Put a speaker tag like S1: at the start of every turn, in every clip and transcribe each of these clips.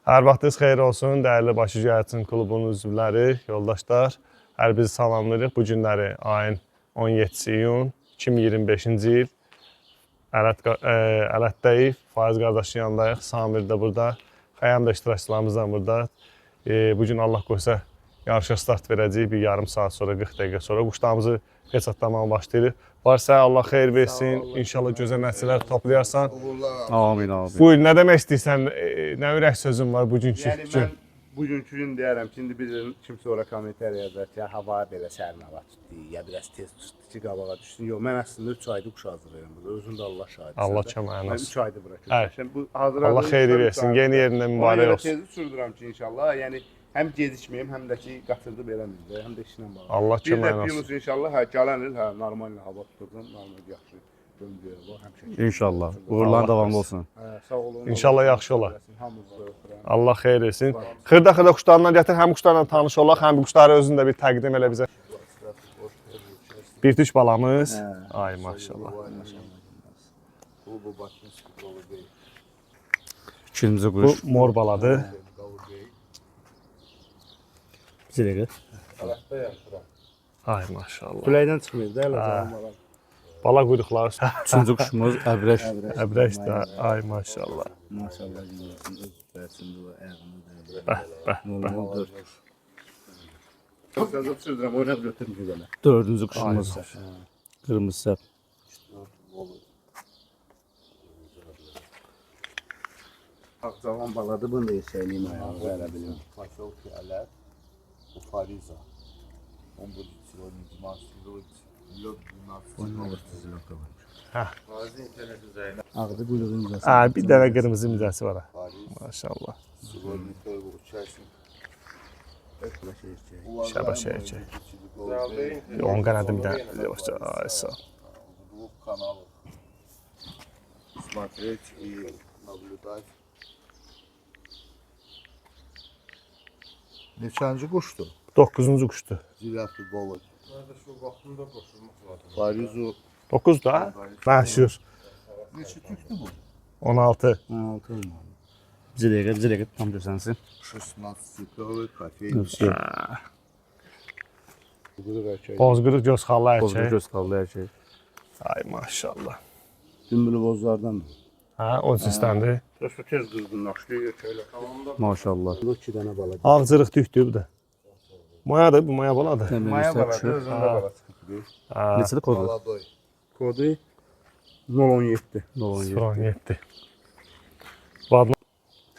S1: Hər vaxtınız xeyir olsun, dəyərli Bakı Göyərçin klubunun üzvləri, yoldaşlar. Hər bizi salamlayırıq. Bu günləri ayın 17 iyun 2025-ci il. Ələtdəyik, Faiz qardaşın yanındayıq, Samir də burada, Xəyam da iştirakçılarımız da burada. Bugün Allah qoysa yarışa start verəcəyik bir yarım saat sonra, 40 dəqiqə sonra. Quşlarımızı heçatlamağa başlayırıq. Varsa Allah xeyir versin, inşallah gözəl nəticələr toplayarsan.
S2: Amin, amin.
S1: Buyur, nə demək istəyirsən, nə ürək sözün var bugünkü
S3: Yəni
S1: gün?
S3: mən bugünkü gün deyərəm ki, indi bir kim sonra komentar yazar ki, hava belə sərin hava tutdu, ya biraz tez tutdu ki, qabağa düşsün. Yox, mən əslində 3 aydır quş hazırlayıram burada. Özün də Allah şahiddir.
S1: Allah köməyiniz
S3: Mən
S1: olsun.
S3: 3 aydır bura köçmüşəm. Bu hazırladığım
S1: Allah xeyri
S3: işlər
S1: versin,
S3: üç aydır.
S1: yeni yerindən mübarək olsun.
S3: Tezi sürdürəm ki, inşallah. Yəni həm gecikməyim, həm də ki, qatırdı belə mizdə, həm də işlə bağlı.
S1: Allah
S3: Bir də
S1: köməyiniz
S3: plus
S1: olsun.
S3: inşallah, gələn il normal hava tutacağam, normal yaxşı döngüyə var, həmişə.
S2: İnşallah. Uğurlar davamlı olsun.
S3: Sağ olun.
S1: İnşallah yaxşı olar.
S3: Hamınızı öpürəm.
S1: Allah xeyir etsin. Xırda quşlarından gətir, həm quşlarla tanış olaq, həm quşları özün də bir təqdim elə bizə. Bir tük balamız. Ay maşallah.
S2: İkinci
S1: Bu
S2: quş.
S1: mor baladır.
S2: Bir dəqiqə.
S1: Ay maşallah.
S3: Küləkdən çıxmır da, elə
S1: Bala quyruqları.
S2: Üçüncü quşumuz əbrəş.
S1: Əbrəş də. Ay maşallah.
S3: Maşallah yürüsün, öz bəsin bu ayağını da.
S1: Bəh, bəh.
S3: Normal 4 kuş. Çok fazla sürdürəm, oynaq götürüm güzələ.
S2: Dördüncü quşumuz. Qırmızı səp.
S3: Ağcavan baladı, bunu da yeşəyliyim ayağını, verə bilim.
S4: Поселке Алят, у Фариза. Он будет сегодня 12 лед 12
S3: Ağdı buyruğun güzəsi.
S1: Ha, bir dənə qırmızı mizəsi var. Maşallah.
S4: Сегодня первый участник.
S1: Şəbə erkək. Onun qanadı bir dənə. Yavaşca. Ay sağ ol.
S4: В двух каналах смотреть и наблюдать. Neçənci quşdur?
S1: 9-cu quşdur.
S4: Zirafı Bolog. Farizu
S1: 9 da. Məşhur.
S4: neçə tüktü bu?
S1: 16.
S3: 16 olmalı.
S2: Bir dəqiqə tam görsənsin.
S4: 16-цветовый кофейный.
S3: Buyruq erkək.
S1: Bozqırıq göz xallı
S2: Bozqır
S1: erkək.
S2: göz qaldı erkək.
S1: Ay maşallah.
S3: Dümbülü bozlardan.
S1: Ha, o sistemdir.
S3: Dostu tez qızgınlaşdı, şöyle.
S2: Maşallah.
S3: Bu 2 dənə bala.
S1: Ağcırıq tüktür bu da. Mayadır, bu maya baladır.
S3: Maya baladı, özündə bala çıxdı.
S2: Neçəli kodu?
S4: Молодой.
S3: Kodu 017.
S1: 017. Vadlı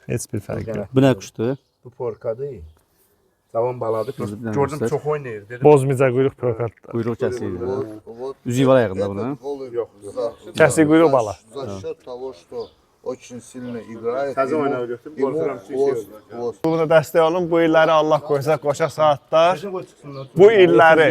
S1: heç bir fərq yox.
S2: Bu nə quşdur?
S3: Bu porkadır. Cavan baladı.
S2: bir dənə
S3: Gördüm
S2: göstər.
S3: çox oynayır. Dedim
S1: Bozmicə quyruq pörkat.
S2: Quyruq kəsiydi.
S4: Вот
S2: Üzüyü var ayağında bunun.
S4: этот голый
S3: Yok,
S1: Kəsik quyruq bala.
S4: за счет того, что очень sильно играет.
S3: Təzə
S4: ему-
S3: oynağı götürüb
S4: ему
S3: qorxuram ki,
S4: хвост.
S1: Bunu dəstək olun. Bu illəri Allah qoysa qoşa saatlar.
S3: Təzə qoy çıxsınlar.
S1: Bu illəri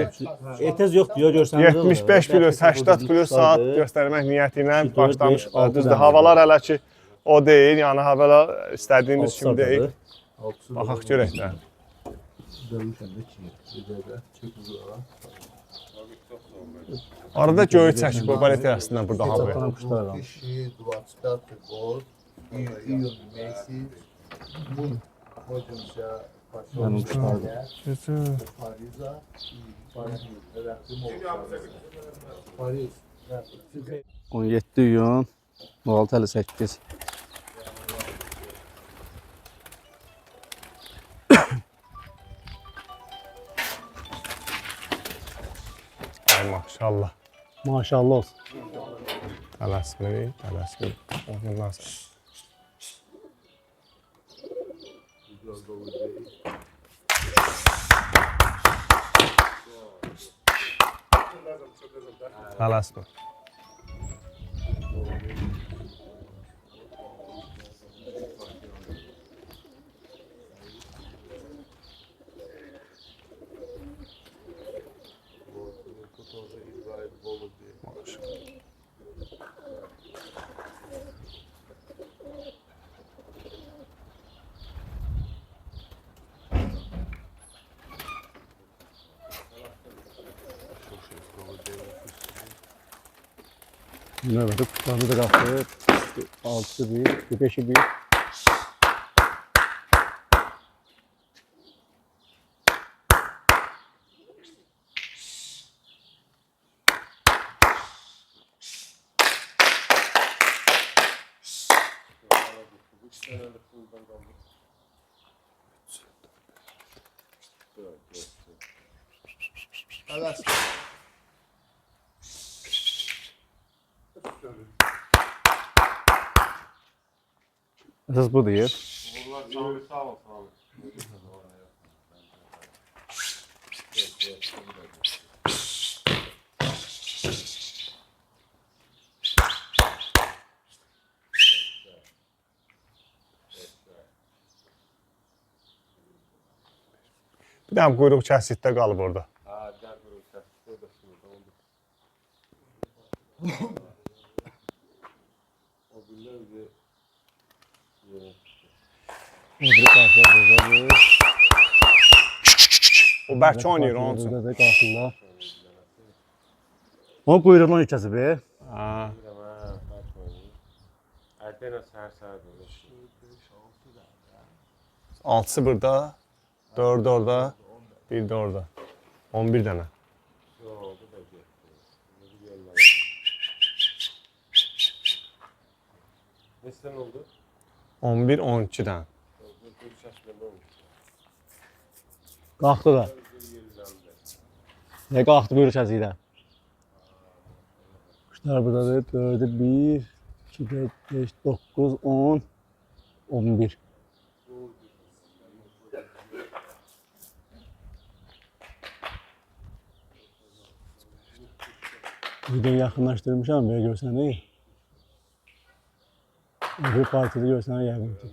S5: Etiraz yox diyor görsəniz.
S1: 75 plus 80 plus saat göstərmək niyyəti ilə başlamış.
S5: altı
S1: Düzdür,
S5: dənə.
S1: havalar hələ ki o deyil. Yəni havalar istədiyimiz kimi deyil.
S5: Altısı
S1: Baxaq görək də.
S5: dönmüşəm də ki. Bir dəqiqə çəkib ora.
S1: Arada göyü çəkib bu balet əslində burada hava.
S5: Çatan quşlar var.
S4: 2025 год, июнь месяц. Мы находимся в поселке Алят, Фариза и Фариз.
S2: 17 iyun 06:58.
S1: Ay maşallah.
S5: Maşallah olsun.
S1: Tələsmir, tələsmir. Ondan sonra. Tələsmir.
S4: Тоже играет в голуби.
S5: Növbədə quşlarımız da qalxır. 6-sı bir, 5-i bir.
S3: Tələs.
S2: Əsas bu deyir.
S1: Sağ ol. Bir dənə quyruq kəsikdə qalıb orada.
S2: Öbürü qarşıya buradadır.
S1: O bərk oynayır onun üçün.
S2: Buradadır qarşında. Onun quyruğundan yükəsi be.
S1: Ha. Altısı burada, 4 orada, 1 de orada. 11 dənə.
S6: Neçədən oldu?
S1: 11, 12 dənə.
S2: Qalxdı da. Ne qalxdı quyruq kəsi ilə. Quşlar buradadır. 4'ü 1, 2, 4, 5, 9, 10, 11. Videoyu yaxınlaşdırmışam, belə görsənir. Öbür partide görsənir yəqin ki.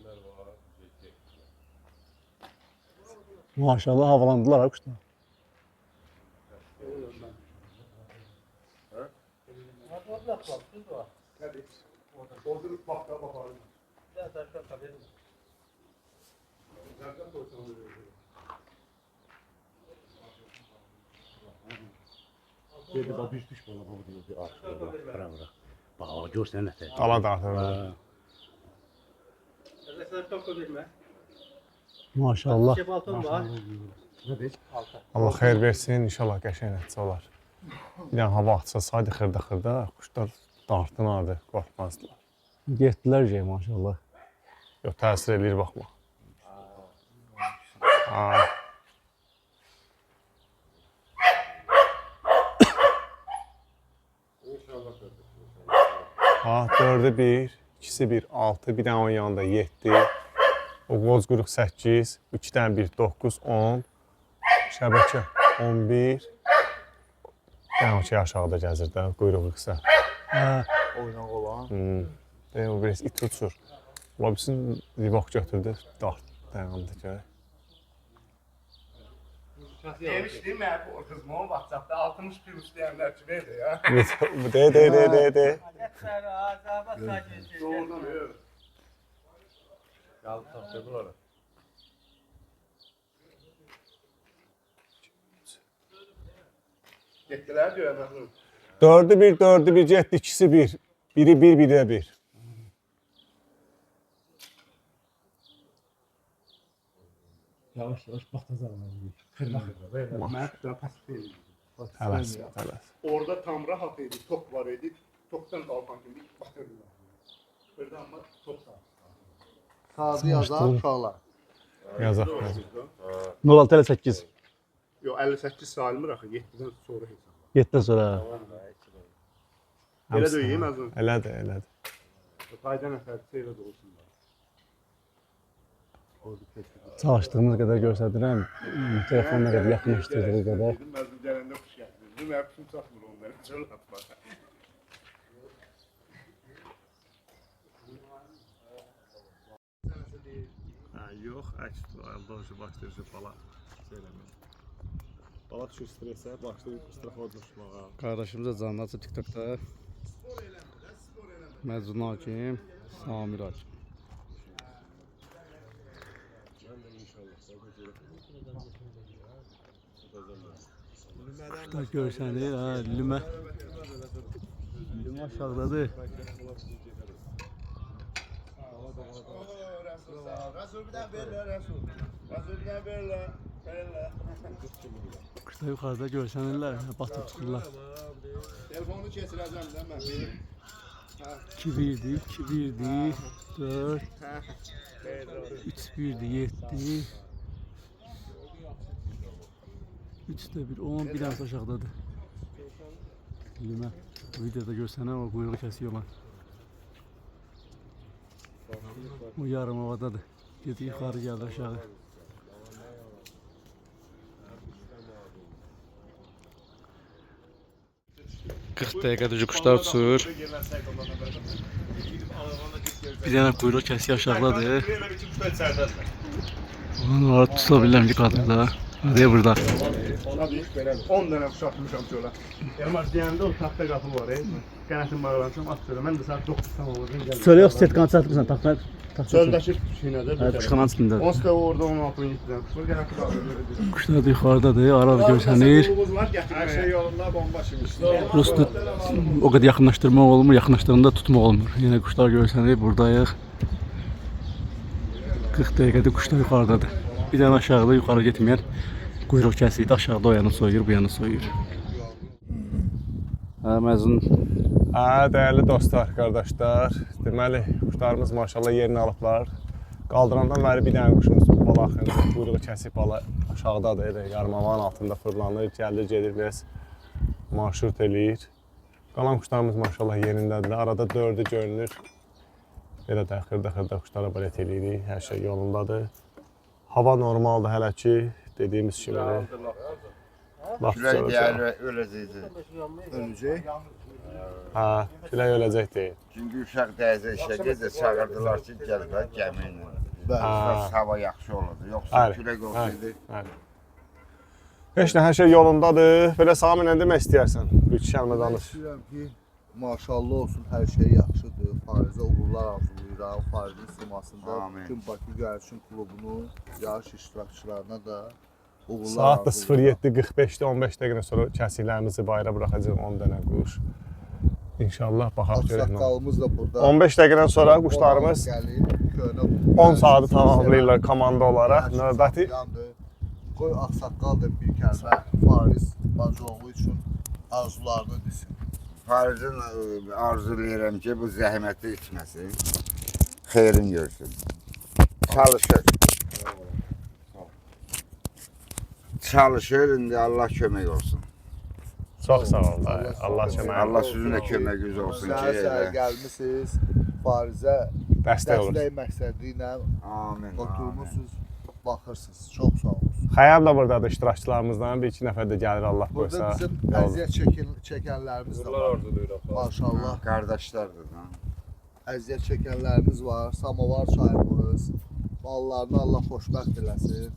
S2: Maşallah havalandılar ha kuşlar.
S3: Ordurup bakta bakalım. Dedi bak düş bana bu diyor bir artık bırak. Bak görsen ne sen.
S1: Dala dartır.
S2: Maşallah.
S1: Allah xeyir versin, inşallah qəşəng nəticə olar. Bir dənə hava açsaydı xırda-xırda, quşlar dartınardı, qorxmazdılar.
S2: Getdilər şey maşallah.
S1: Yox, təsir eləyir, baxma. Ha, 4'ü 1, ikisi 1, 6, bir dənə onun yanında 7, o qoz quyruq 8, 2 dənə 1, 9, 10, şəbəkə 11, bir dənə o şey aşağıda gəzir də, quyruğu qısa.
S4: Oynak olan.
S1: O biraz it uçur. Ola bilsin, ribok götürdü, dart dayandı görək.
S3: Demiştim ya bu kızım o WhatsApp'ta 60 plus diyenler ki verdi ya.
S1: De.
S3: Doğrudan öyle.
S6: Qaldı taxtaya bunlara.
S3: Gittiler diyor efendim.
S1: 4'ü 1, 4'ü 1, 7, ikisi 1. Biri 1, biri de 1.
S5: Yavaş yavaş batacağım. Kırma böyle.
S3: Mert de pasif edildi.
S1: Tələs.
S3: Orada tam rahat idi, top var idi. Toptan kalkan gibi batırdılar. Burada ama top sağ.
S4: Sazı yazar uşaqlar.
S1: Yazaq.
S2: 0658.
S3: Yo 58 salmır axı 7'den sonra hesab.
S2: 7'den sonra.
S3: Elə döyeyim azın.
S1: Elədir.
S3: Fayda nəfər seylə də olsun.
S2: Çalışdığımız qədər göstərirəm. Telefonla qədər yaxınlaşdırdığı qədər.
S3: Məzun gələndə xoş gəldiniz. Bizim həbsim çatmır onlara. Çox atma.
S1: Yox, əks doji başlayır bala. Bala düşür stresə, başlayır strafoz düşməyə.
S2: Qardaşımız da canlı açıb TikTokda. Məcnun Hakim, Samir Hakim. Kuşlar görsənir, ha, lümə. Lümə aşağıdadır.
S3: Rasul bir daha belə Rasul. Rasul bir daha belə.
S2: Kuşlar yuxarıda görsənirlər, batıb çıxırlar.
S3: Telefonu keçirəcəm də mən.
S2: 2-1'di, 2-1'di, 4. 3-1'dir, 7. 3'də 1, 10, bir dənə aşağıdadır. Bilməm. Bu videoda görsənə o quyruğu kəsiyor lan. O yarım havadadır. Gedi yuxarı gəldi aşağı. Dəqiqədir quşlar uçur. Bir dənə quyruq kəsiyor aşağıdadır. Onu var tuta bilirəm ki kadrda. Hadi burada.
S3: 10 dənə quş atmışam çölə. Elmar deyəndə o taxta qapı var. Qənətin bağlansam at çölə. Mən də saat 9 tamam olacaq. Gəl.
S2: Söyle yok set kanat satmışsan taxta.
S3: Çöldəki şeynədir.
S2: Kuşkanın üstündə.
S3: 10 da orada 16-17 dənə quş var. Qənətin bağlı.
S2: Kuşlar da yuxarıdadır. Arada görsənir.
S3: Hər şey
S1: yolunda bomba şimişdi.
S2: Prosto o kadar yaxınlaşdırmaq olmur. Yaxınlaşdıranda tutmaq olmur. Yine kuşlar görsənir. Buradayıq. 40 dəqiqədə kuşlar yuxarıdadır. Bir dənə aşağıda yuxarı getməyən quyruq kəsiydi. Aşağıda o yana soyuyur, bu yana soyuyur. Məzun.
S1: Dəyərli dostlar, qardaşlar. Deməli, quşlarımız maşallah yerini alıblar. Qaldırandan bəri bir dənə quşumuz bala axırında quyruğu kəsib bala aşağıdadır. Elə yarmavanın altında fırlanır, gəlir, gedir, biraz marşrut eləyir. Qalan quşlarımız maşallah yerindədir. Arada 4'ü görünür. Belə də xırda quşlara balət eləyirik. Hər şey yolundadır. Hava normaldır hələ ki, dediyimiz kimi.
S4: Külək deyər, öləcəkdir.
S3: Öləcək.
S1: Hə, külək öləcək deyil.
S4: Çünki uşaq dəyizə işə gedir, çağırdılar ki, gəl bə gəmi ilə.
S3: Bəli.
S4: Hava yaxşı olurdu, yoxsa
S1: Bəli,
S4: külək olsaydı.
S1: Heç nə, hər şey yolundadır. Belə Sami nə demək istəyərsən? Bir-iki kəlmə danış.
S5: İstəyirəm ki, maşallah olsun, hər şey yaxşıdır. Farizə uğurlar arzulayıram. Farizin simasında
S4: Amin.
S5: bütün Bakı Gəlişin klubunun yarış iştirakçılarına da uğurlar
S1: Saat da
S5: arzulayıram.
S1: 07:45-də 15 dəqiqə sonra kəsiklərimizi bayra buraxacağıq 10 dənə quş. İnşallah baxaq görək.
S5: Ağsaqqalımız da burada.
S1: 15 dəqiqədən sonra quşlarımız
S5: Gəlir, köhnə
S1: 10 saatı tamamlayırlar komanda olaraq. Növbəti
S5: Qoy Ağsaqqal da bir kəlmə Fariz Bacıoğlu üçün arzularını desin.
S4: Farizin arzulayıram ki, bu zəhməti içməsin. Xeyrin görsün. Çalışır. Çalışır, indi Allah kömək olsun.
S1: çox sağ ol. Allah kömək
S4: Allah sizin də köməyiniz olsun ki,
S5: Səhər
S4: elə.
S5: gəlmisiniz, Farizə
S1: dəstək olur.
S5: dəstək məqsədi ilə
S4: Amin.
S5: oturmusunuz, baxırsınız. Çox sağ olun.
S1: Xəyam da buradadır iştirakçılarımızdan. Bir-iki nəfər də gəlir Allah
S5: Burada
S1: qoysa.
S5: bizim
S1: Yol.
S5: əziyyət çəkənlərimiz də
S6: Bunlar
S5: var.
S6: arzulayıram.
S5: Maşallah.
S4: Qardaşlardır da.
S5: Əziyyət çəkənlərimiz var. Samovar çayımız. Mallarını Allah xoşbəxt eləsin.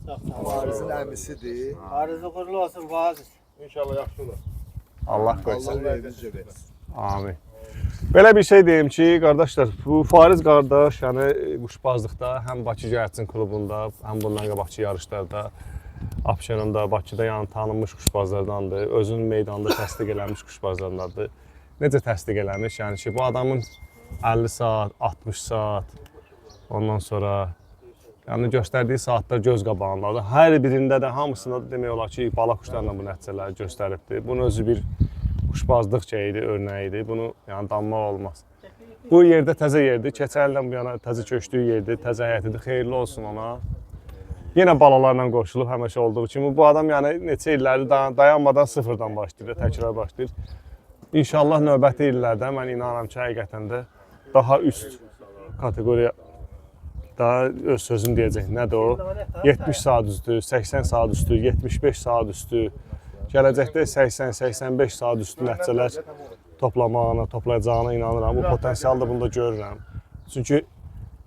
S5: Farizin əmisidir.
S7: Arızı uğurlu olsun Fariz.
S6: İnşallah yaxşı olur.
S1: Allah qoysa.
S5: Allah vericə versin.
S1: Amin. Belə bir şey deyim ki, qardaşlar, bu Fariz qardaş, yəni quşbazlıqda həm Bakı Gəlişin klubunda, həm bundan qabaqçı yarışlarda, Abşeronda, Bakıda yəni tanınmış quşbazlardandır. Özünün meydanda təsdiq eləmiş quşbazlardandır. Necə təsdiq eləmiş? Yəni ki, bu adamın 50 saat, 60 saat, ondan sonra yəni göstərdiyi saatlar göz qabağındadır. Hər birində də hamısında da demək olar ki, bala quşlarla bu nəticələri göstəribdir. Bunun özü bir quşbazlıq şeyidir, örnəyidir. Bunu yəni danmaq olmaz. Bu yerdə təzə yerdir. Keçən ildən bu yana təzə köçdüyü yerdir, təzə həyətidir. Xeyirli olsun ona. Yenə balalarla qoşulub həmişə olduğu kimi. Bu adam yəni neçə illərdir dayanmadan sıfırdan başlayır, təkrar başlayır. İnşallah növbəti illərdə mən inanıram ki, həqiqətən də daha üst kateqoriya daha öz sözünü deyəcək. Nədir o? 70 saat üstü, 80 saat üstü, 75 saat üstü, gələcəkdə 80-85 saat üstü nəticələr toplayacağına inanıram. Bu potensialı da bunda görürəm. Çünki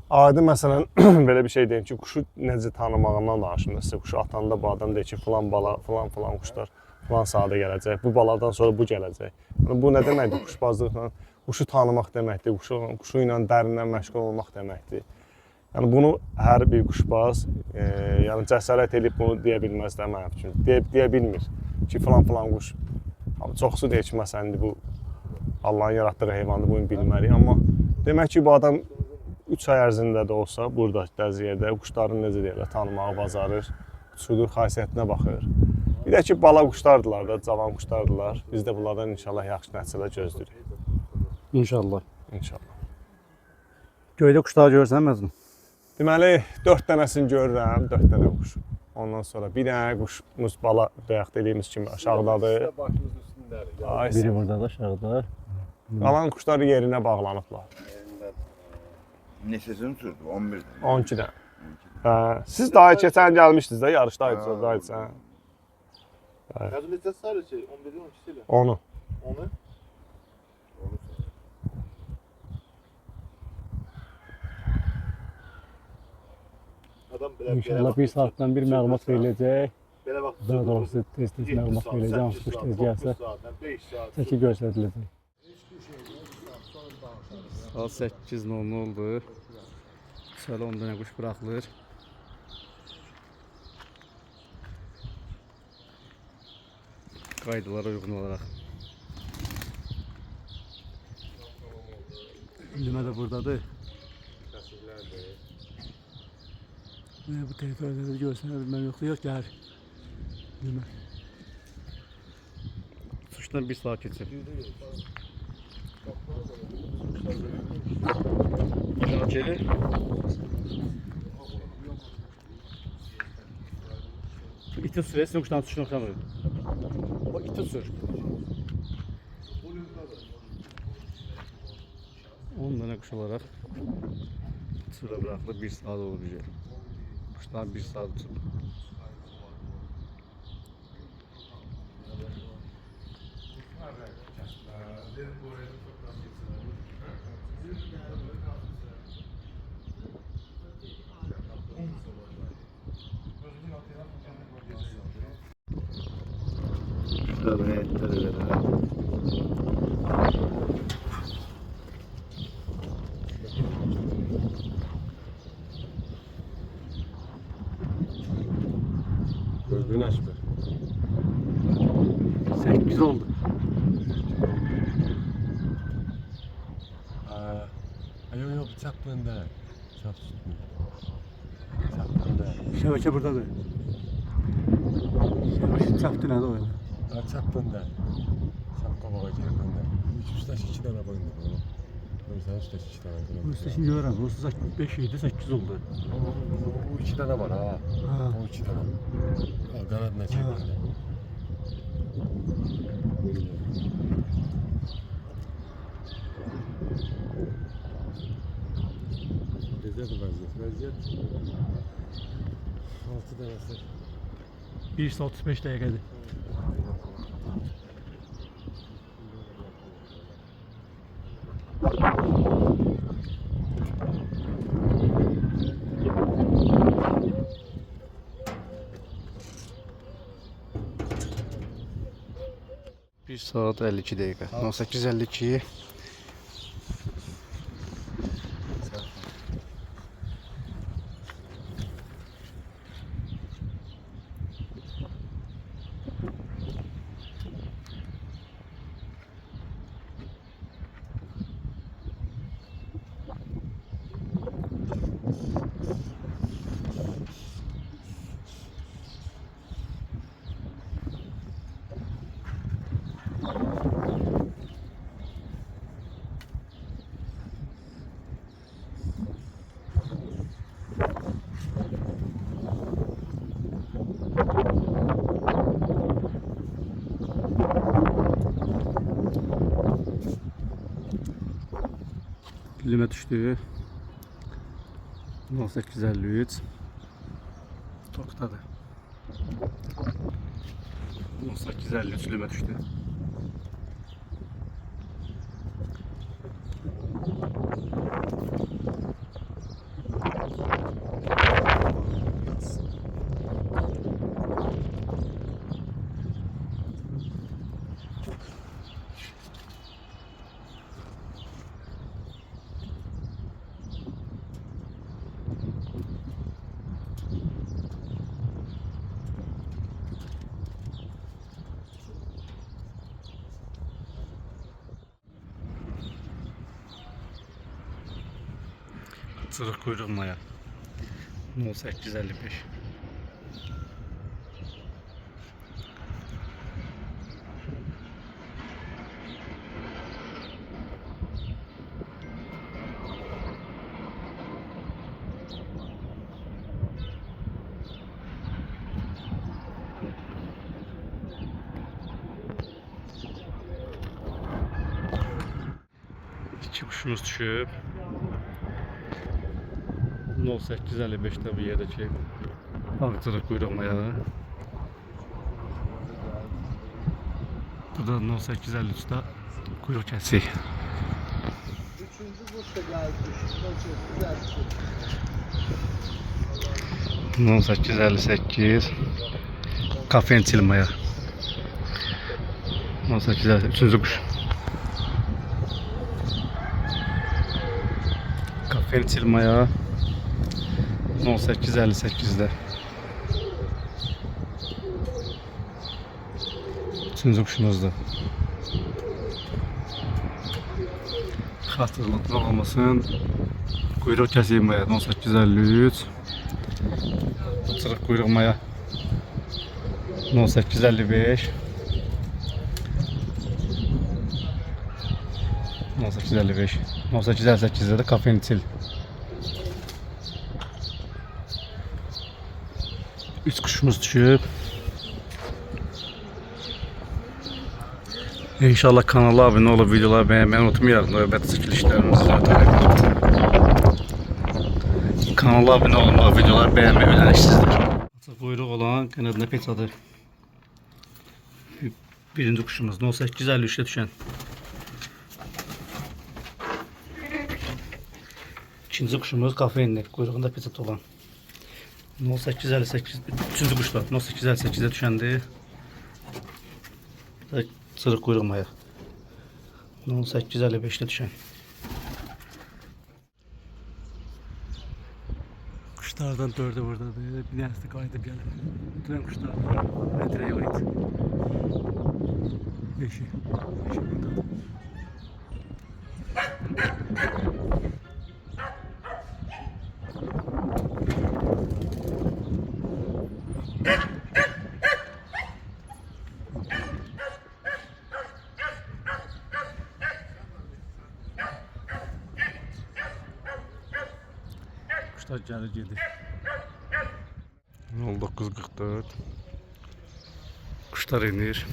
S1: adi məsələn belə bir şey deyim ki, quşu necə tanımağından danışım sizə. Quşu atanda bu adam deyir ki, filan bala, filan quşlar filan saata gələcək. Bu baladan sonra bu gələcək. Yəni, bu nə deməkdir? Quşbazlıqla quşu tanımaq deməkdir. Quşu ilə dərindən məşğul olmaq deməkdir. Yəni bunu hər bir quşbaz yəni cəsarət edib bunu deyə bilməz də mənim üçün. Deyə bilmir ki, filan quş. Çoxsu deyir ki, məsələn indi bu Allahın yaratdığı heyvandır, bunu bilməliyik. Amma demək ki, bu adam 3 ay ərzində də olsa burada dəz yerdə quşların necə deyirlər, tanımağı bacarır, uçudur, xasiyyətinə baxır. Bir də ki, bala quşlardılar da, cavan quşlardılar. Biz də bunlardan inşallah yaxşı nəticələr gözləyirik.
S2: İnşallah.
S1: İnşallah.
S2: Göydə quşları görürsən Məzun?
S1: Deməli 4 dənəsini görürəm, 4 dənə quş. Ondan sonra bir dənə quşumuz bala bayaq dediyimiz kimi aşağıdadır.
S6: Başımızın üstündədir.
S1: Ay,
S2: Biri burada da aşağıda.
S1: qalan quşlar yerinə bağlanıblar.
S4: Neçəsini sürdü? 11 'den.
S1: 12 dənə. Hə, siz daha keçən gəlmişdiniz də yarışdaydınız, oradaydı sən.
S5: Yazı neçəsi sadəcə 11-in 12-si ilə.
S1: Onu.
S5: Onu adam belə
S2: İnşallah bir saatdən bir məlumat veriləcək.
S5: belə vaxt
S2: Daha doğrusu tez-tez məlumat verəcək. Hansı kuş tez gəlsə
S5: 5 saat.
S2: çəki göstəriləcək. Saat 8:00 oldu. Salon 10 dənə quş buraxılır. Qaydalara uyğun olaraq. Limə də buradadır. Bu territoriyada da görsənə bilməm yoxdur, yox gəlir. Limə. Uçuşdan bir saat keçir. Geri. İti sür, esin kuşdan tutuşunu oxşamır. O iti sür. 10 dənə quş olaraq sıra bıraxılıb 1 saat olur bizə. Kuşlar 1 saat uçur. Evet, evet.
S6: Gözünü açma.
S2: 8 oldu.
S6: Yok yok bıçak bende. Bıçak tutmuyor. Bıçak bende.
S2: Şəbəkə buradadır. Şəbəkə çapdı nədir o yana?
S6: Bıçak bende. Bıçak kabağa gel bende. Üç üstte 2 tane boyundu bunu. Sen üstte 2 tane.
S2: Bu üstə şimdi görürəm. Burası 5 idi, 8 oldu.
S6: O 2 tane var ha.
S2: Ha.
S6: O 2 tane. Ha, kanadına çek bende. Vaziyet vaziyet. Vaziyet. 6 tanesi.
S2: 1 saat 35 dəqiqədir. Bir saat 52 dəqiqə. 18:52. Limə düşdü. 18:53. Toktadır. 18:53 limə düşdü. Sırık kuyruğun maya. 18:55. İki kuşumuz düşüb. 0855'də bu yerdəki ağcırıq quyruq mayağı. Burada 0853'də quyruq kəsik.
S5: Üçüncü kuş da geldi.
S2: 0858 kafentil maya. 1858 üçüncü kuş. Kafentil maya 1858'də. Üçüncü kuşumuzdur. Xatırlatmaq olmasın. Quyruq kəsik maya 1853. Çırıq quyruq maya 1855. 1855. 1858'də də kafentil. 3 kuşumuz düşüb. İnşallah kanala abunə olub videoları bəyənməyi unutmayaq. Növbəti çəkilişlərimizdə kanala abunə olun, videoları bəyənməyi öyrənirsizdir. Açıq quyruq olan qanadına peçadır. Birinci kuşumuz 0853'də düşən. İkinci kuşumuz kafeinli, quyruğunda peçat olan. 0858, üçüncü kuşlar 0858'də düşəndi. Çırıq quyruq maya 0855'də düşən. Kuşlardan 4'ü buradadır. Bir tanesi de qayıdıb gəlir. Bütün kuşlardan metreye ait. 5'i buradadır. Kuşlar gəlir gedir. 0944 Kuşlar inir.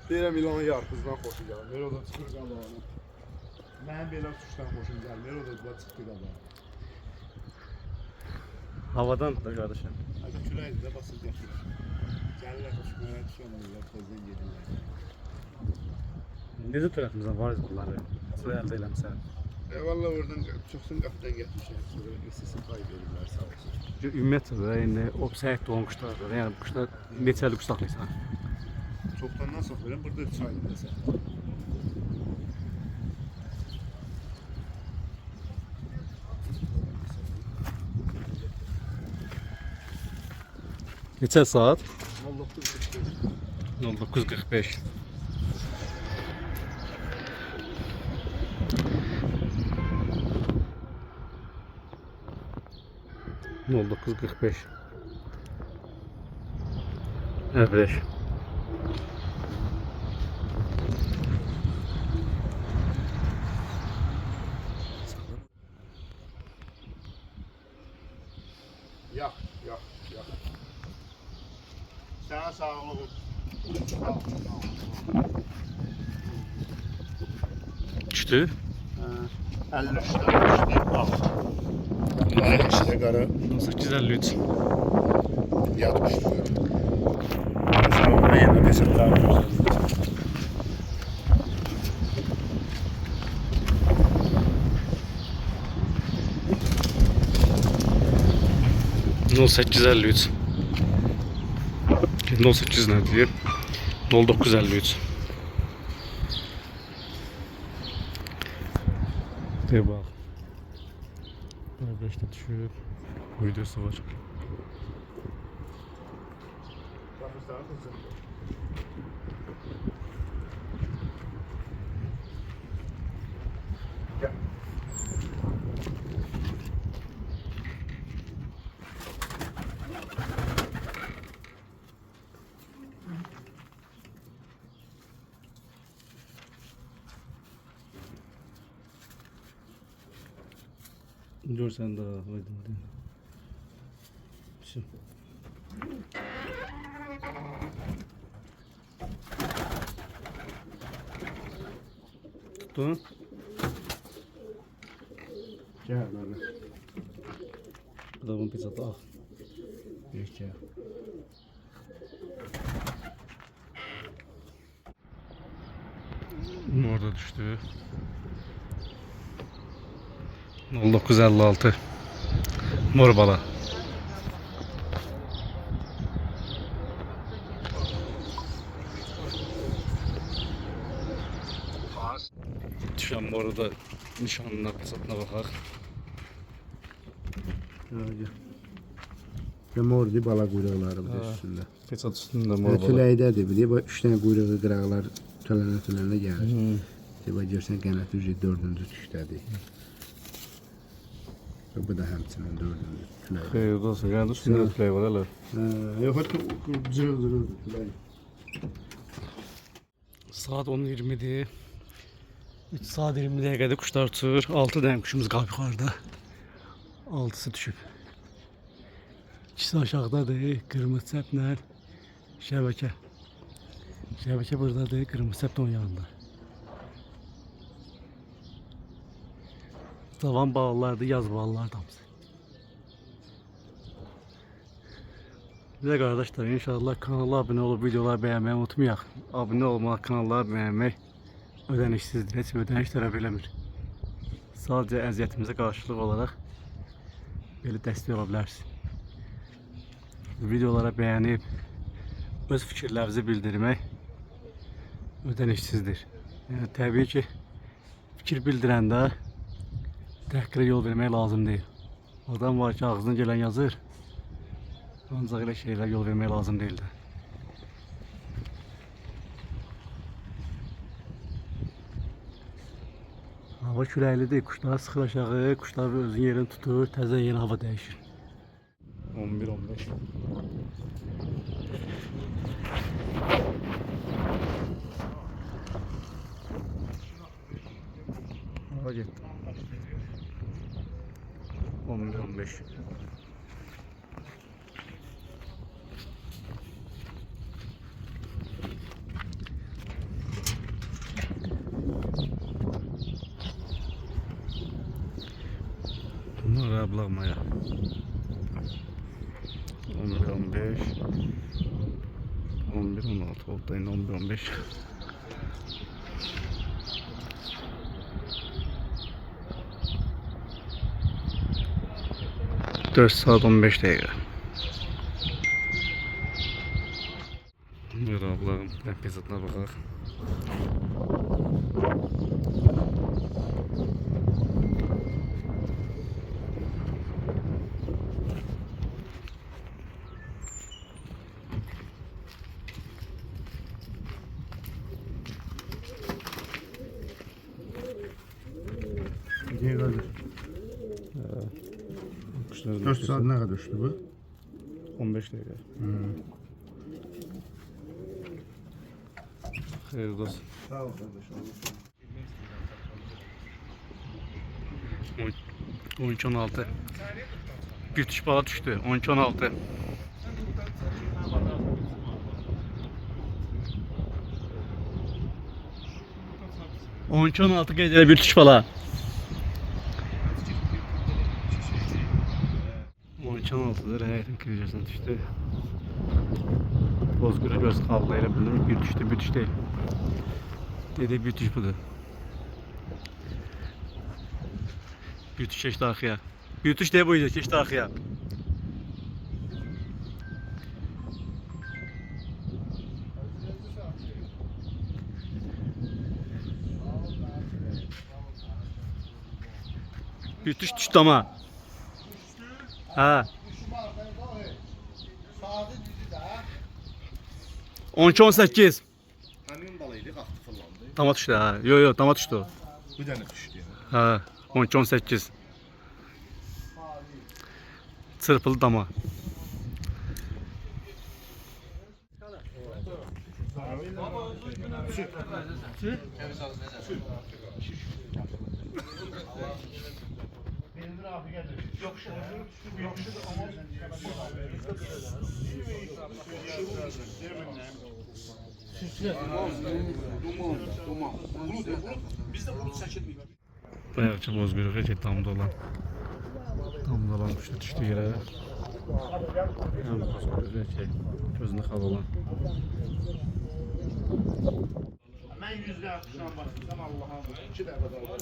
S4: Deyirəm İlhanın yarpızdan xoşu gəlir. Ver o da çıxır qabağına. Mənim belə tuşdan xoşum gəlmir. O da çıxdı qabağa.
S2: Havadan da qardaşım.
S4: Hadi küləkdir də basıb gətirir. Gəlirlər uçmaya düşənlər tezdən gedirlər.
S2: Necə törətmizdən var bunları? Sıra əldə eləmsən.
S4: Valla oradan çoxsun qapıdan gətirmişəm. Sonra istəsin pay verirlər sağ olsun.
S2: Ümumiyyətlə də indi o səhət doğan quşlardır. Yəni bu quşlar neçəli quş saxlayırsan?
S4: Çoxdandan saxlayıram. Burada 3 aydır məsələn.
S2: Neçə saat?
S4: 09:45.
S2: 09:45. Nol 9:45. Evet.
S4: Yak. Sana sağlığın.
S2: Düştü.
S4: 53'te düştü. Al. Bunlar işte qara
S2: 1853.
S4: yatmışdı. Sonra buna yenə peşətlər göstərildi.
S2: No 853. No 8 ne diyor? 0953. Bir bak. Böyle işte düşüyor. Videosu var. Görsen daha aydın. Şimdi. Tuttun.
S3: Gel böyle.
S2: Adamın pizzası al.
S3: Peki.
S2: Orada düştü. 0956 mor bala. Düşen bu arada nişanına kısatına bakar.
S3: Və mordi bala quyruqları bu üstündə.
S2: Fesat üstünde mor bala.
S3: Tüləkdədir bir də 3 dənə quyruğu qıraqlar tölənə gəlir. Deyib görsən qənəti ücret 4-cü tükdədir. Və bu da həmçinin 4-cü tülək.
S2: Xeyir olsun. Yani üstünde play var hele.
S3: Yox, cırıq tülək.
S2: Saat 10:20'dir. 3 saat 20 dəqiqədə kuşlar uçur. 6 dənə kuşumuz qalıb yuxarıda. 6'sı düşüb. İkisi aşağıdadır. Qırmızı səplə şəbəkə. Şəbəkə buradadır. Qırmızı səp də onun yanında. Tavan balalardır, yaz balalar damsı. Bir de arkadaşlar inşallah kanala abone olup videolar beğenmeyi unutmayaq. Abone olmak, kanalları beğenmek ödənişsizdir. Heç bir ödəniş tələb eləmir. Sadəcə əziyyətimizə qarşılıq olaraq belə dəstək ola bilərsiniz. Videolara beğenip öz fikirlərinizi bildirmək ödənişsizdir. Yəni təbii ki, fikir bildirəndə təhqirə yol vermək lazım deyil. Adam var ki, ağzından gələn yazır. Ancaq elə şeylər yol vermək lazım deyil də. Hava küləklidir, kuşlar sıxır aşağı, kuşlar özünün yerini tutur, təzə yeni hava dəyişir. 11-15. Hava getdi. 11-15. Bunlar ablamaya. 11-15. 11-16 oldu. Yine 11-15. Dört saat 15 dakika. Buyur ablam, epizoduna bakalım.
S3: Niyə qədər? 4 saat nə qədər düşdü bu?
S2: 15 dakika. Hayırlı olsun.
S3: Sağ ol qardaşım.
S2: 13-16. Bir tuş bala düştü. 13-16. Gecədə bir tuş bala. 13-16'dır. Həyətin kirəcəsinə düşdü. Bozqura göz xalqla elə bildim. Bir düşdü, bir tuş deyil. Dedik bir tuş budur. Bir tuş keçdi arxaya. Bir tuş deyə bu idi, keçdi arxaya. Bir tuş düşdü ama. Ha. 13-18.
S5: Həmin balaydı, qalxdı fırlandı.
S2: Dama düşdü ha. Yo, dama düşdü o.
S5: Bir dənə düşdü.
S2: Ha, 13-18. Çırpılı dama. Bayaqca bozquyruq ki damda olan kuşlar düşdü yerə. Həm bozquyruq ki gözünə xal olan.
S3: Mən 100 yaxşıdan başlasam Allah'a 2 dəfə daha var.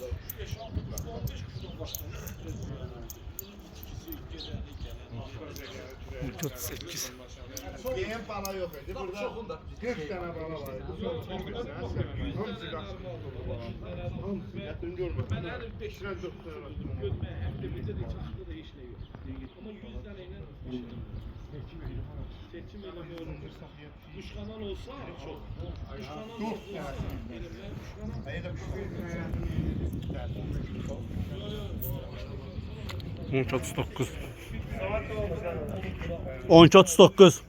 S2: 38.
S3: Benim bala yok idi. Burada 40 tane bala var idi. Sonra çok güzel. Hamısı qaçıb oldu bala. Hamısı yatın görmür. Ben her 5 tane 4 tane var.
S8: Görmeye hafifte de çaşıda da hiç ne yok. Ama 100 taneyle seçim eleme olunursa. Üç kanal olsa çok. Üç kanal olsa
S3: Hayır da bir şey
S2: 13.39. 13.39.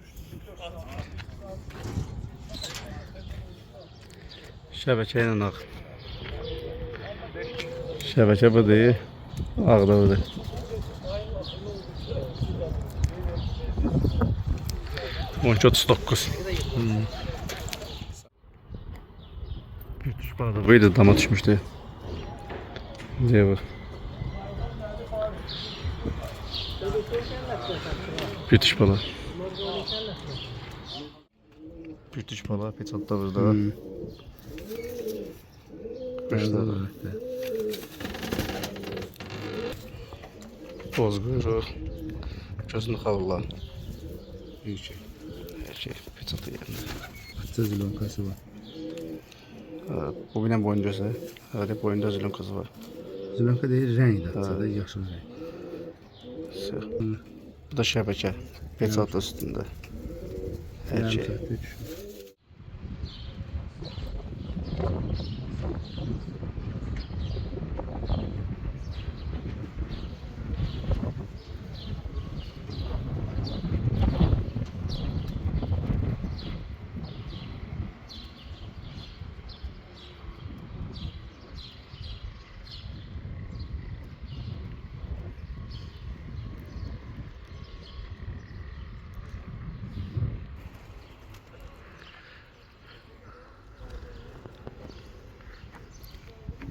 S2: Şəbəkə ilə ağ. Şəbəkə budur, ağ da budur. Bir tuş bardağı buydu, dama düşmüştü. Diye bu. Bir tuş bala. Bir tuş bala, peçatda burada. Kışda da. Boz quyruq. Gözünü xavurla. Her şey peçatı yerinde.
S3: Kaçta zilonkası var?
S2: Bu benim boyuncası. Evet, boyunda zilonkası var.
S3: Zilonka değil renk de. Yaşıl renk.
S2: Bu da şəbəkə. Peçatı üstünde. Her şey.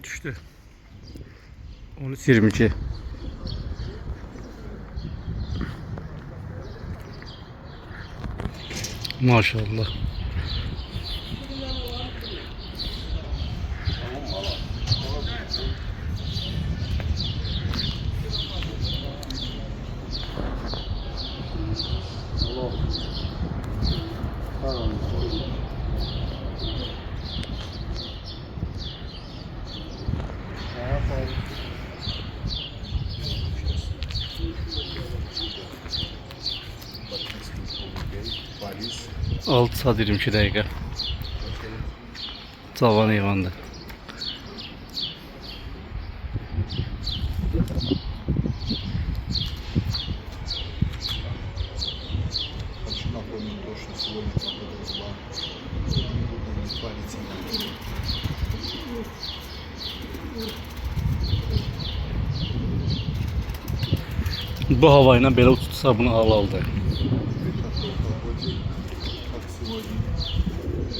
S2: Düştü. 13.22. Maşallah.
S3: Paris.
S2: 6 saat 22 dakika. Tavan eyvandı.
S5: Хочу напомнить то, что сегодня погода была удовлетворительная.
S2: Bu havayla belə uçsa bunu al-aldı.
S5: При такой погоде, как сегодня,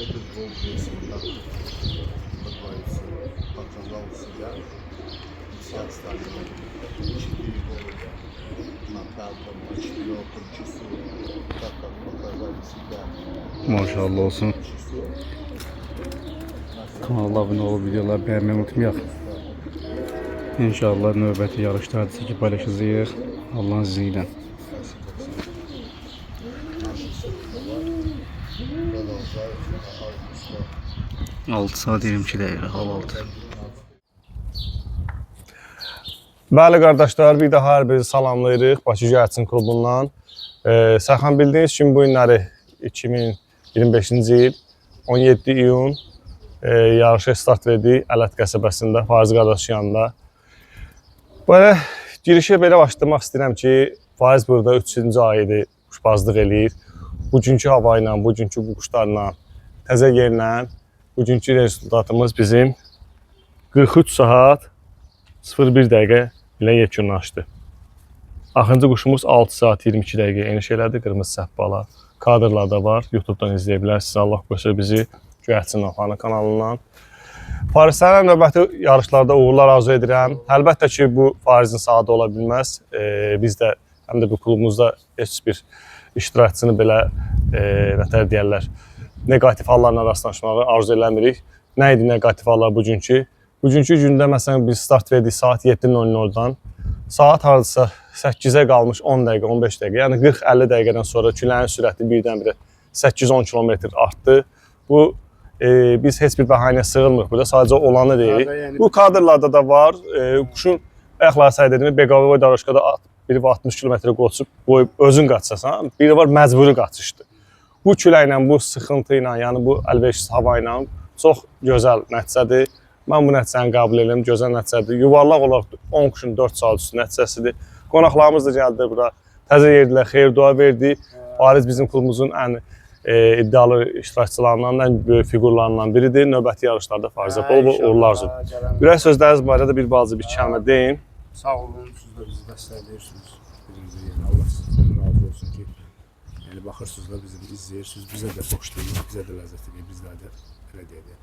S5: этот волк, если так, как говорится, показал себя, и все остальные 4 года на 5-м, на 4-м часу, так как показали себя
S2: Maşallah olsun.
S5: часу,
S2: Kanala abone olup videoları beğenmeyi unutmayaq. İnşallah növbəti yarışlarda sizi paylaşacağıq. Allah'ın izniyle.
S5: продолжают августа.
S2: 6 saat 22 dəqiqə hal aldı.
S1: Bəli qardaşlar, bir daha hər birinizi salamlayırıq Bakı Gərçin klubundan. Sərxan bildiyiniz kimi bu günləri 2025-ci il 17 iyun yarışa start verdik Ələt qəsəbəsində, Fariz qardaş yanında. Böyle girişə belə başlamaq istəyirəm ki, Fariz burada 3-cü ayıdır, quşbazlıq eləyir. Bugünkü hava ilə, bugünkü bu quşlarla, təzə yerlə, bugünkü rezultatımız bizim 43 saat 01 dəqiqə ilə yekunlaşdı. Axırıncı quşumuz 6 saat 22 dəqiqə eniş elədi, qırmızı səhv bala. Kadrlarda var, YouTube-dan izləyə bilərsiniz. Allah qoysa bizi Göyərçin Naxanı kanalından. Farizlərin növbəti yarışlarda uğurlar arzu edirəm. Əlbəttə ki, bu Farizin saatı ola bilməz. Biz də həm də bu klubumuzda heç bir iştirakçını belə nətər deyərlər, negativ hallarla rastlaşmağı arzu eləmirik. Nə idi negativ hallar bugünkü? Bugünkü gündə məsələn biz start verdik saat 7:00-dan. Saat hardasa 8-ə qalmış 10 dəqiqə, 15 dəqiqə, yəni 40-50 dəqiqədən sonra küləyin sürəti birdən-birə 8-10 kilometr artdı. Bu biz heç bir bəhanəyə sığınmırıq burada, sadəcə olanı deyil. Bu kadrlarda da var. Quşun ayaqları səydədimi Beqavoy Daroşkada biri 60 kilometrə qoçub özün qaçasan, biri var məcburi qaçışdı. Bu küləklə, bu sıxıntı ilə, yəni bu əlverişsiz hava ilə çox gözəl nəticədir. Mən bu nəticəni qəbul edirəm, gözəl nəticədir. Yuvarlaq olaraq 10 quşun 4 saat üstü nəticəsidir. Qonaqlarımız da gəldi bura, təzə yerdilər, xeyir dua verdi. Fariz bizim klubumuzun ən iddialı iştirakçılarından, ən böyük figurlarından biridir. Növbəti yarışlarda Farizə bol-bol uğurlar arzu edirəm. Ürək sözləriniz barədə bir balaca bir kəlmə deyin.
S3: Sağ olun, siz də bizi dəstəkləyirsiniz. Birinci yəni Allah sizdən razı olsun ki, yəni baxırsınız da bizi izləyirsiniz, bizə də xoş deyil, bizə də ləzzət edir, bizlər də belə deyək.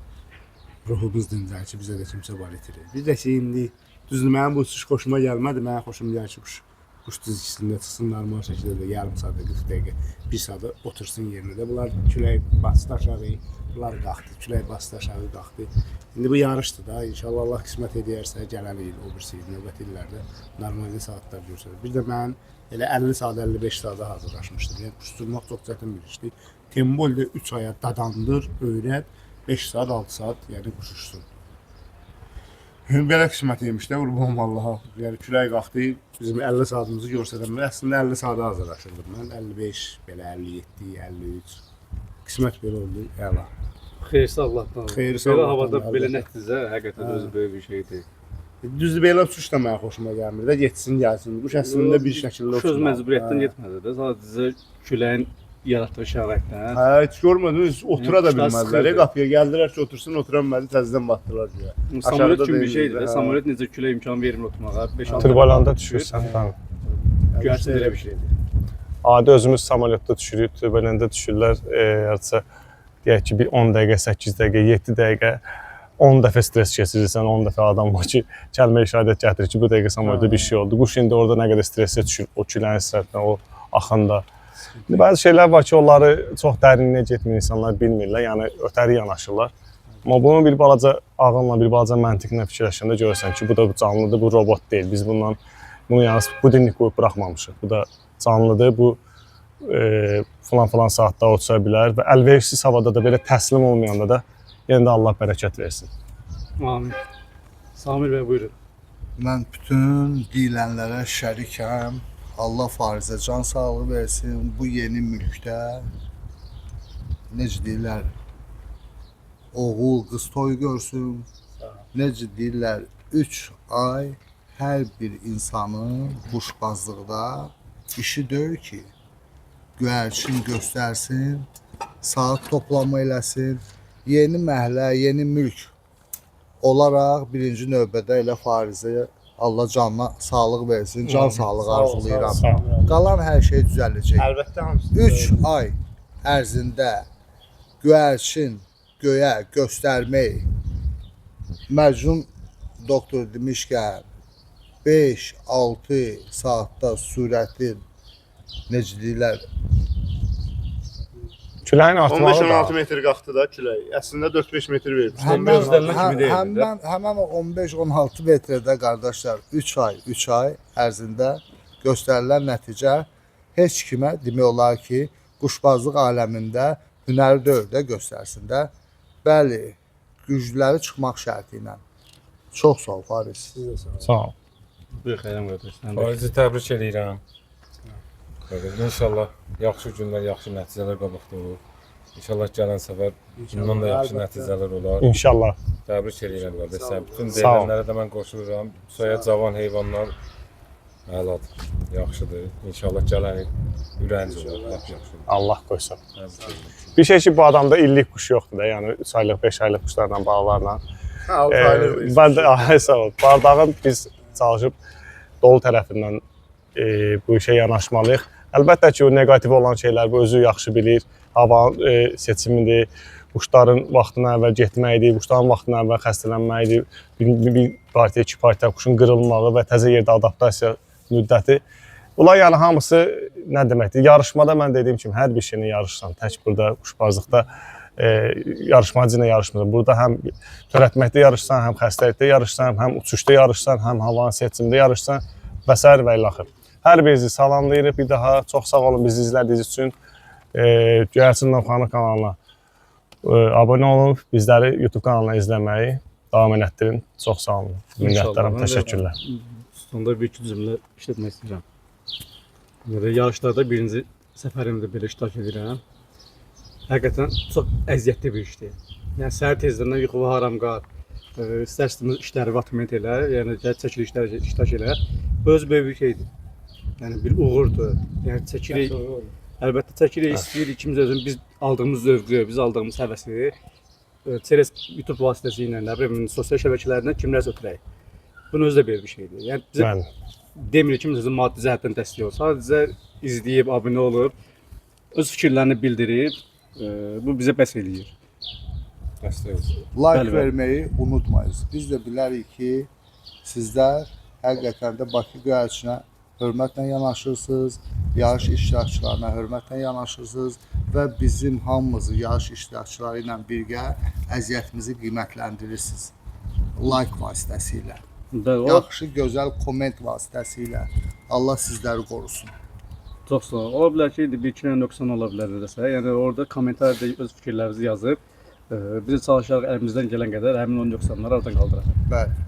S3: Ruhumuz dincəlir ki, bizə də kimsə var itirir. Bir də ki, indi düzdür, mənim bu uçuş xoşuma gəlmədi, mənə xoşum gəlir ki, quş dizgisində çıxsın, normal şəkildə də yarım saat, 40 dəqiqə, 1 saat otursun yerinə də. Bunlar külək bastı aşağı, bunlar qalxdı, külək bastı aşağı qalxdı. İndi bu yarışdır da, inşallah Allah qismət edərsə, gələn il, o birisi il, növbəti illərdə normalde saatlar görsəlir. Bir də mən elə 50 saat, 55 saata hazırlaşmışdım. Yəni, quşturmaq çox çətin bir işdir. Temboldə 3 aya dadandır, öyrət, 5 saat, 6 saat, yəni quşuşsun. Belə qismət yemiş də, vurmam Allaha. Yəni külək qalxdı, bizim 50 saatımızı görsədəm. Əslində 50 saata hazırlaşırdım mən. 55, belə 57, 53. Qismət belə oldu, əla.
S2: Xeyirsə Allahdan.
S3: Xeyirsə
S2: Belə
S3: Allahdan,
S2: havada belə
S3: əlbəttə.
S2: nəticə həqiqətən özü böyük bir şeydir.
S3: Düzdür, belə uçuş da mənə xoşuma gəlmir də, getsin, gəlsin. Quş əslində bir şəkildə
S2: Quş öz məcburiyyətdən getmədi də, sadəcə küləyin yaratdığı şəraitdən.
S3: Hə, heç görmədiniz, otura da bilmədilər. Qapıya gəldilər ki, otursun, otura bilmədi, təzədən batdılar güya.
S2: Samolet kimi bir şeydir də, samolet necə külə imkan vermir oturmağa, 5-6
S1: Turbalanda düşürsən, tamam.
S2: Göyərçin elə bir şeydir.
S1: Adi özümüz samolyotda düşürük, turbalanda düşürlər. Hardasa deyək ki, bir 10 dəqiqə, 8 dəqiqə, 7 dəqiqə 10 dəfə stres keçirirsən, 10 dəfə adam var ki, kəlmə işarət gətirir ki, bu dəqiqə samolyotda bir şey oldu. Quş indi orada nə qədər stressə düşür, o küləyin sürətinə, o axında. Bəzi şeylər var ki, onları çox dərinliyə getmir, insanlar bilmirlər, yəni ötəri yanaşırlar. Amma bunu bir balaca ağınla, bir balaca məntiqlə fikirləşəndə görürsən ki, bu da canlıdır, bu robot deyil. Biz bunu yalnız budinlik qoyub buraxmamışıq. Bu da canlıdır, bu falan saatda uça bilər və əlverişsiz havada da belə təslim olmayanda da yenə də Allah bərəkət versin.
S2: Amin. Samir bəy, buyurun.
S5: Mən bütün deyilənlərə şərikəm. Allah Farizə can sağlığı versin. Bu yeni mülkdə necə deyirlər, oğul, qız toyu görsün. Necə deyirlər, 3 ay hər bir insanın quşbazlıqda işi deyil ki, göyərçin göstərsin, saat toplama eləsin. Yeni məhlə, yeni mülk olaraq birinci növbədə elə Farizə Allah canına sağlıq versin, can sağlığı arzulayıram. Qalan hər şey düzələcək.
S3: Əlbəttə hamısı.
S5: 3 ay ərzində göyərçin göyə göstərmək, Məcnun doktor demişkən 5-6 saatda sürətin necə deyirlər,
S1: Küləyin artmağı
S3: 15-16
S1: da.
S3: metr qalxdı da külək. Əslində 4-5 metr vermiş.
S5: Həmən o 15-16 metrdə qardaşlar 3 ay ərzində göstərilən nəticə heç kimə demək olar ki, quşbazlıq aləmində hünəri dövrdə göstərsin də. Bəli, gücləri çıxmaq şərti ilə. Çox sağ ol, Fariz.
S1: Sağ ol.
S2: Buyur, xeyrəm qardaş.
S6: Farizi təbrik edirəm. İnşallah yaxşı günlər, yaxşı nəticələr qabaqda olur. İnşallah gələn səfər bundan da yaxşı nəticələr olar.
S1: İnşallah.
S6: Təbrik edirəm qardaş. Sən bütün
S1: Sağ ol.
S6: deyilənlərə də mən qoşuluram. Soya cavan heyvanlar əladır, yaxşıdır. İnşallah gələn il ürənciz olar, lap yaxşıdır.
S1: Allah qoysun.
S6: Təbrik edirəm.
S1: Bir şey ki, bu adamda illik quş yoxdur da, yəni 3 aylıq, 5 aylıq quşlarla, bağlarla.
S3: Hə,
S1: Ben de sağ ol. Bardağın biz çalışıb dolu tərəfindən bu işə yanaşmalıyıq. Əlbəttə ki, o neqativ olan şeylər bu özü yaxşı bilir. Hava seçimidir, quşların vaxtına əvvəl getməyidir, quşların vaxtına əvvəl xəstələnməyidir, bir partiya, iki partiya quşun qırılmağı və təzə yerdə adaptasiya müddəti. Bunlar yəni hamısı nə deməkdir? Yarışmada mən dediyim kimi hər bir şeylə yarışsan, tək burada quşbazlıqda yarışmacı ilə yarışmırsan. Burada həm törətməkdə yarışsan, həm xəstəlikdə yarışsan, həm uçuşda yarışsan, həm havanın seçimində yarışsan və s. və ilaxır. Hər birinizi salamlayırıq. Bir daha çox sağ olun bizi izlədiyiniz üçün. Göyərçin Novxanı kanalına abunə olun. Bizləri YouTube kanalına izləməyi davam elətdirin. Çox sağ olun. Minnətdaram. Təşəkkürlər.
S2: Sonda bir iki cümlə işlətmək istəyirəm. Yarışlarda birinci səfərimdə belə iştirak edirəm. Həqiqətən çox əziyyətli bir işdir. Yəni səhər tezdən yuxu haram qal. İstərsiniz işləri vatment elə, yəni çəkili işləri iştirak elə. Öz böyük bir şeydir. Yəni bir uğurdur. Yəni çəkirik. Əlbəttə çəkirik, istəyirik ikimiz özümüz biz aldığımız zövqü, biz aldığımız həvəsi Teres YouTube vasitəsilə, nə bilim, sosial şəbəkələrindən kimlərsə ötürək. Bunun özü də belə bir şeydir. Yəni bizə demirik ki, bizim maddi cəhətdən dəstək olur. Sadəcə izləyib, abunə olub, öz fikirlərini bildirib, bu bizə bəs eləyir.
S6: Dəstək olsun.
S5: Like verməyi unutmayınız. Biz də bilərik ki, sizlər həqiqətən də Bakı göyərçinə hörmətlə yanaşırsınız, yarış iştirakçılarına hörmətlə yanaşırsınız və bizim hamımızı yarış iştirakçıları ilə birgə əziyyətimizi qiymətləndirirsiniz. Like vasitəsilə, yaxşı, gözəl komment vasitəsilə. Allah sizləri qorusun.
S2: Çox sağ ol. Ola bilər ki, bir-iki nöqsan ola bilər desə. Yəni orada kommentarda öz fikirlərinizi yazıb, biz çalışaraq əlimizdən gələn qədər həmin o nöqsanları aradan qaldıraq.
S5: Bəli.